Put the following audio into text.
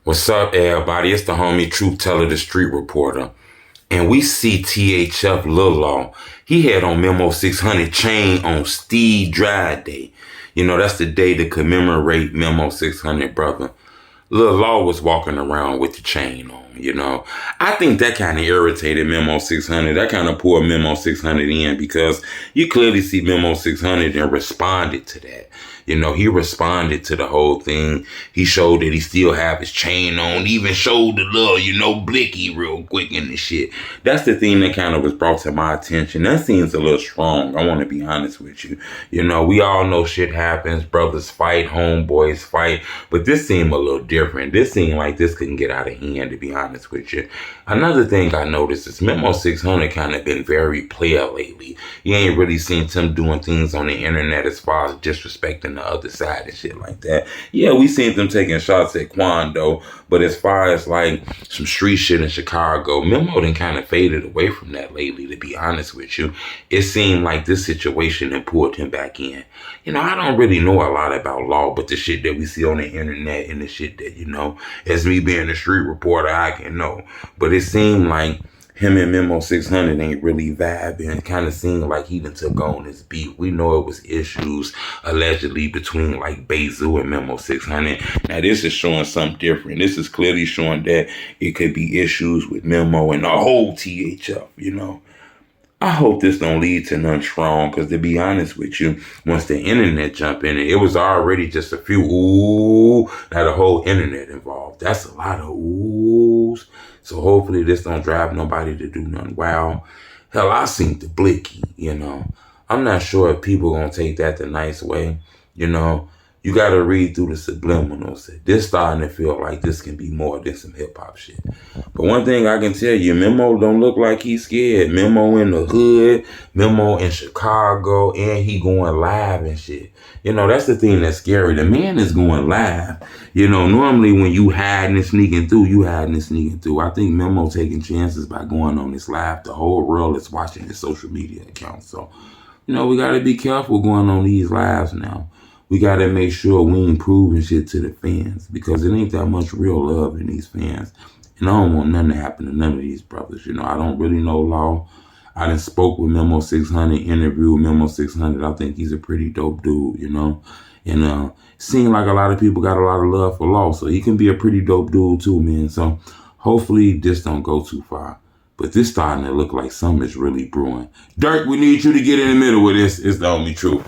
What's up, everybody? It's the homie Truth Teller, the street reporter. And we see THF Lil. He had on Memo 600 chain on Steve Dry Day. You know, that's the day to commemorate Memo 600, brother. Lil Law was walking around with the chain on, you know. I think that kind of irritated Memo 600. That kind of pulled Memo 600 in because you clearly see Memo 600 and responded to that. You know, he responded to the whole thing. He showed that he still have his chain on, even showed the little, you know, blicky real quick in the shit. That's the thing that kind of was brought to my attention. That seems a little strong. I want to be honest with you. You know, we all know shit happens. Brothers fight, homeboys fight. But this seemed a little different. This seemed like this couldn't get out of hand, to be honest with you. Another thing I noticed is Memo 600 kind of been very player lately. You ain't really seen him doing things on the internet as far as disrespecting the other side and shit like that. Yeah, we seen them taking shots at Quando, but as far as like some street shit in Chicago, Memo done kind of faded away from that lately, to be honest with you. It seemed like this situation had pulled him back in. You know, I don't really know a lot about law, but the shit that we see on the internet and the shit that, you know, as me being a street reporter, I can know. But it seemed like him and Memo 600 ain't really vibing. It kind of seemed like he done took on his beat. We know it was issues allegedly between like Bezu and Memo 600. Now this is showing something different. This is clearly showing that it could be issues with Memo and the whole THF, you know. I hope this don't lead to nothing strong, because to be honest with you, once the internet jump in, it was already just a few ooh, now the whole internet involved. That's a lot of oohs. So hopefully this don't drive nobody to do nothing wild. Hell, I seen the blicky, you know. I'm not sure if people gonna take that the nice way, you know. You gotta read through the subliminals. This starting to feel like this can be more than some hip hop shit. But one thing I can tell you, Memo don't look like he's scared. Memo in the hood, Memo in Chicago, and he going live and shit. You know, that's the thing that's scary. The man is going live. You know, normally when you hiding and sneaking through, you hiding and sneaking through. I think Memo taking chances by going on this live. The whole world is watching his social media account. So, you know, we gotta be careful going on these lives now. We got to make sure we ain't proving shit to the fans, because it ain't that much real love in these fans. And I don't want nothing to happen to none of these brothers. You know, I don't really know law. I done spoke with Memo 600, interviewed with Memo 600. I think he's a pretty dope dude, you know. And seemed like a lot of people got a lot of love for law. So he can be a pretty dope dude too, man. So hopefully this don't go too far. But this starting to look like something is really brewing. Dirk, we need you to get in the middle with this. It's the only truth.